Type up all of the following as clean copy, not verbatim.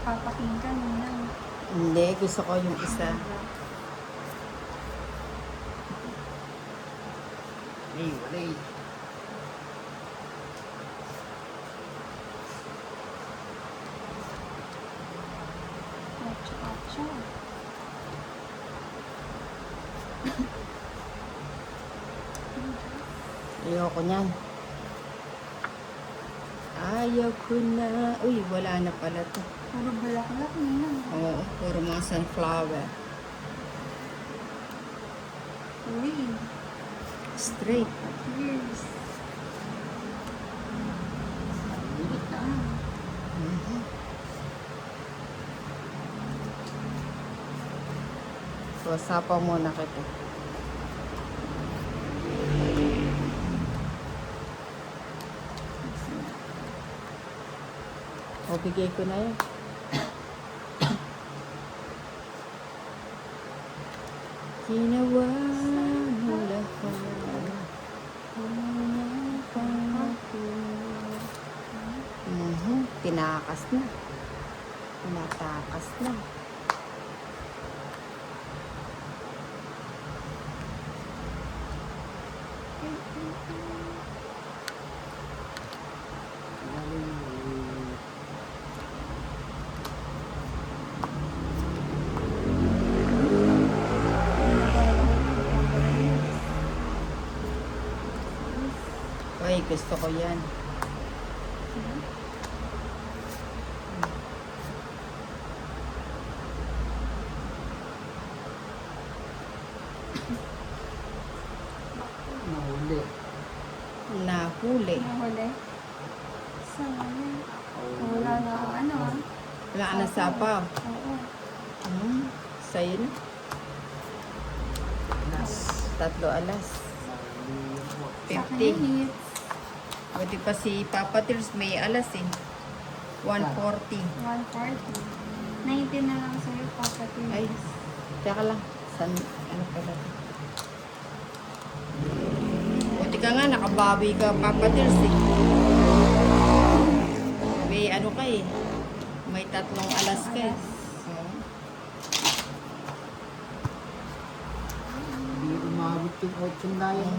papakinggan mo lang. Hindi, gusto ko yung isa. Ay, wala eh. Acho, acho. Ayoko niyan. Ayaw ko na. Uy, wala na pala to. Puro bulaklak nila. Oo, puro mga sunflower. Uy, Straight. cheers. Init na. Mhm. So, sapaw muna kita. O, bigay ko na yun. Ginawa mo lahat. Tinakas na. Tinatakas na. Uy, gusto ko yan. Nahuli. Nahuli. Nahuli. Sayang. Wala na ako ano ah. Wala ka na sapaw. Oo. Sa'yo na. Nas. 3 alas. Sa akin 50. yung hits. Buti pa si Papa Tears may alas eh. 140. 140. 19 na lang sa'yo, Papa Tim. Ay, teka lang. San, ano pala? Buti ka nga, nakabawi ka, Papa Tears eh. May ano ka eh. May 3 alas ka eh. Oo. Hindi umabot yung 8 na yan.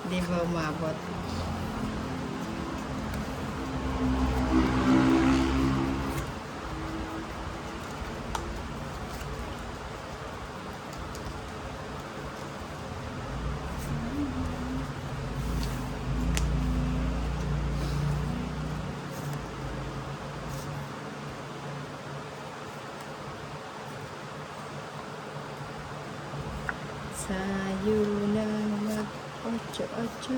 Di ba umabot? Sa'yo na mag-ocho-ocho.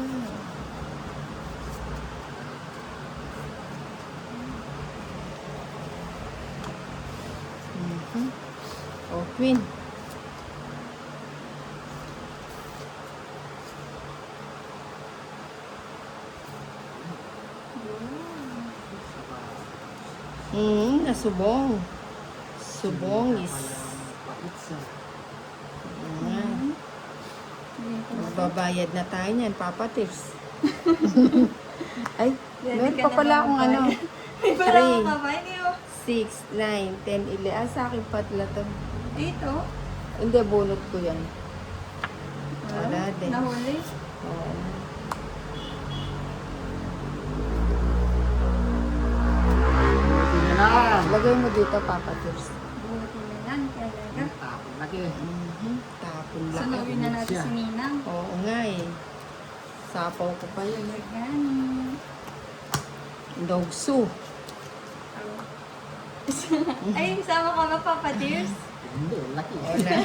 Oh, Queen. Nasubong. Subong is... Magbabayad na tayo niyan, Papa Tips. Ay, meron pa pala akong ano. May pala ako 3, kabayan niyo. 6, 9, 10, 11. Ah, sa akin patla to. Dito. Hindi, bunot ko yan. Wala din. Nahuli. Oo. Buti na lang. Lagay mo dito, Papa Tips. Buti na lang talaga. Tapon lagi. Tapon lang. Sunugin na natin si Ninang. Oo nga eh. Sapaw ko pa yun. Organic. Dogsu. Ay, sama ka ba, Papa Dears? Hindi, laki. Wala.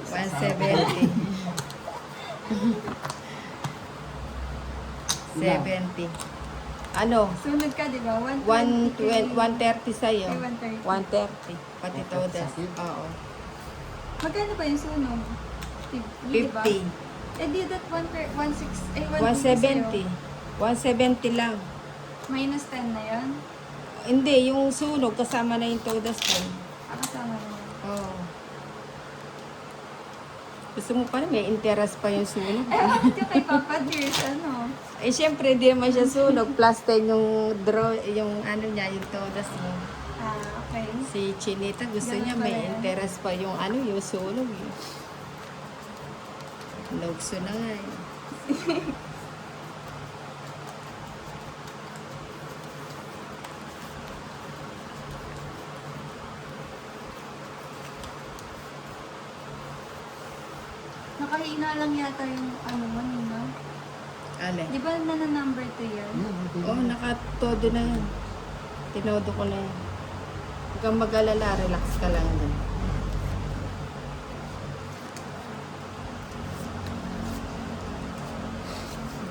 170. 70. Ano? Sunod ka, di ba? 120, 130 sa'yo. Ay, 130. 130. Pati todas. Oo. Magkano ba yung sunog? 50. Eh, di that 160, ay 170. 170 lang. Minus 10 na yun? Hindi, yung sunog kasama na yung todas ko. Kasama na yun. Oo. Gusto mo pa rin, may interest pa yung sunog. Eh, bakit yung kay Papa Dears, ano? Eh, syempre, di naman siya sunog. Plus 10 yung draw, yung ano niya, yung todas mo. Ah, okay. Si Chinita, gusto Ganun niya pala may yan. interest pa yung ano, yung sunog. Eh. Nogso na nga eh. Nakahina lang yata yung ano mo, Nina. Ale. Di ba number 2 yan? Oh, nakatodo na yan. Tinodo ko na yan. Huwag kang mag-alala, relax ka lang din.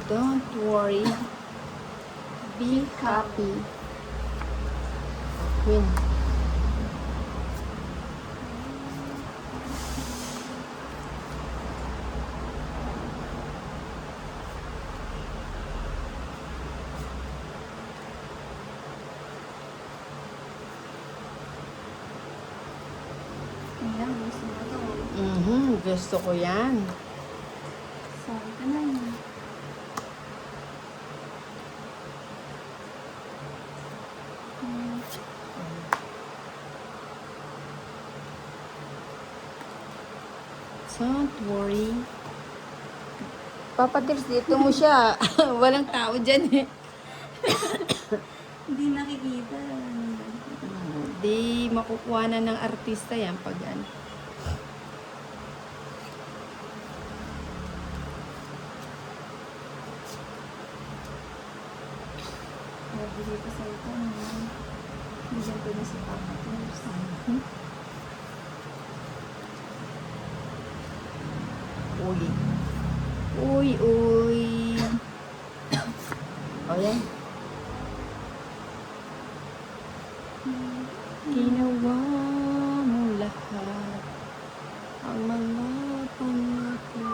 Don't worry. Be happy. Win. Ayan, gusto mo to. Gusto ko yan. Sabi ka na yun. Hmm. Don't worry. Papa Tips, dito mo siya. Walang tao dyan eh. Hindi nakikita. Di makukuha na ng artista yan pag ano. Nabili ko sa ito. Bigyan ko na si Papa Dears. Uy. Uy, uy. O yan. Ginawa mo lahat ang mga pangako.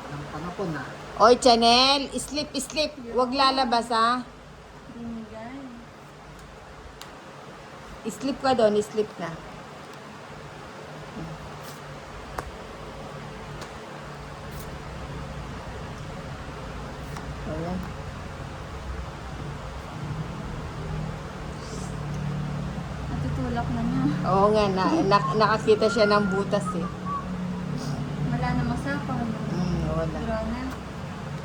Ang pangapon na. Oy, Chanel, sleep, sleep. Huwag lalabas, ha? Binigay. Sleep ka doon, sleep na. Ayan. Natutulak na niya. Oo nga, nakakita siya ng butas eh. Wala na masapang. Wala. Wala na.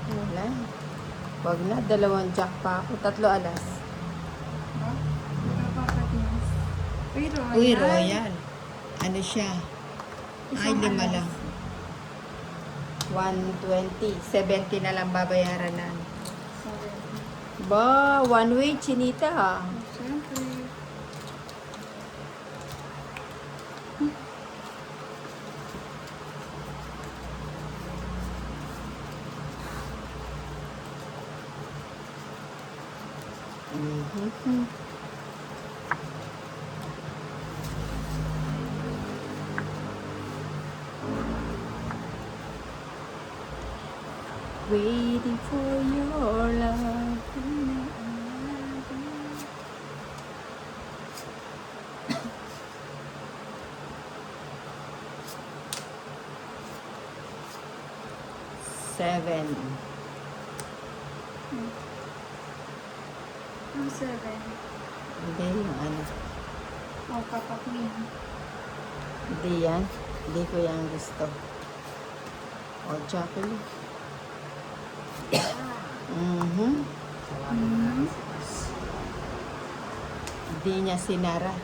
Wala. Wag na, 2 jack pa ako, 3 alas. Ha? Wala Papa Dears. Uy, Royal. Uy, Royal. Ano siya? Ay, Isang 5 alas. lang. 120. 70 na lang babayaran na. Sorry. Ba, one way, Chinita ha. Siyempre. Mhm. Waiting for your love. Seven. Ang 7. Hindi yung ano. Oh, Papa Queen. Hindi yan. Hindi ko yan gusto. O, chocolate. Mhm. Tawagin na natin si Mas. Hindi niya sinara.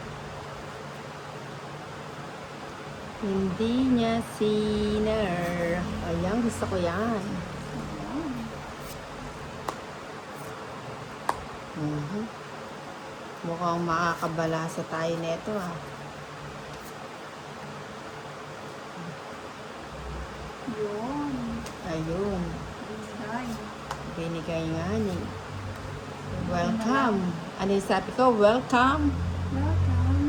Hindi niya sinar. Ayan, gusto ko yan. Mhm. Mukhang makakabalasa tayo nito ah. Yun. Ayun. Binigay. Binigay nga ni. Welcome. Ano yung sabi ko? Welcome. Welcome.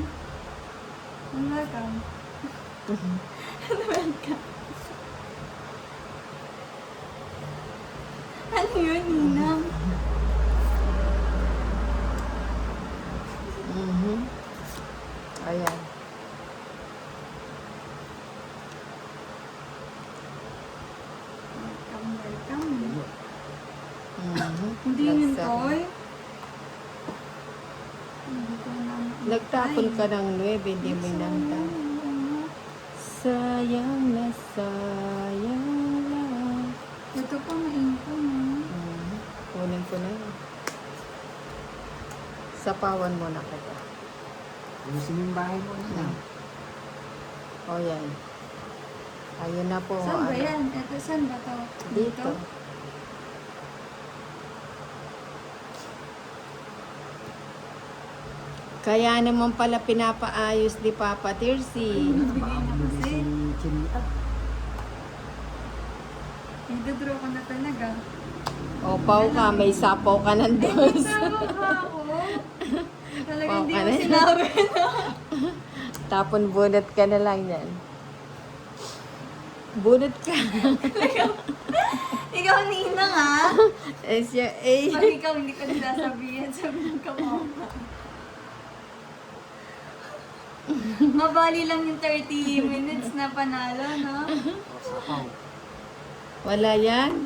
Welcome. Welcome. Ano yun, Ninang? Mhm. Ayan. Hindi yun, Nagsa- Toy. Hindi ko na Nagtapon ka ng 9, hindi mo inantay. Sayang na sayang lang. Ito pa, maingko na. Kunin ko na yun. Sapawan mo na kita. Ayusin mo yung bahay mo na lang. O yan. Ayun na po. Saan ba ano. yan? Ito, saan ba to? Dito. Kaya naman pala pinapaayos ni Papa Tirsi. Bigay na Bumili kasi. si Chinita. Idodraw ko na talaga. O, pau ka, may sapaw ka ng Ay, dos. nagsawa ba ako? Talaga Wow, hindi ka mo na. sinabi. Tapon bunot ka na lang yan. Bunot ka. Ikaw, Nina nga. Eh, siya, eh. Pag ikaw hindi ko sasabihin, sabihin ka mo. Mabali lang yung 30 minutes na panalo, no? O, sapaw. Wala yan.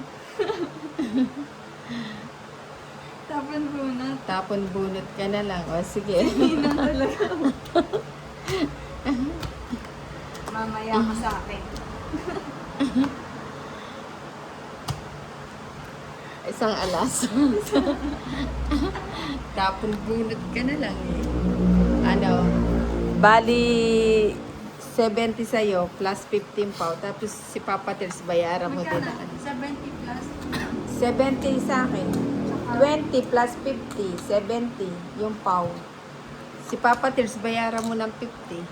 Tapon bunot. Tapon bunot ka na lang. O, sige. Nina talaga. Mamaya ka sa akin. Isang alas. Tapon bunot ka na lang eh. Ano? Bali, 70 sa'yo, plus 15 pa. Tapos si Papa Tils, bayaran mo din. Magkano? 70 plus. 70 sa akin. 20 plus 50, 70. Yung pau. Si Papa Tils, bayaran mo ng 50.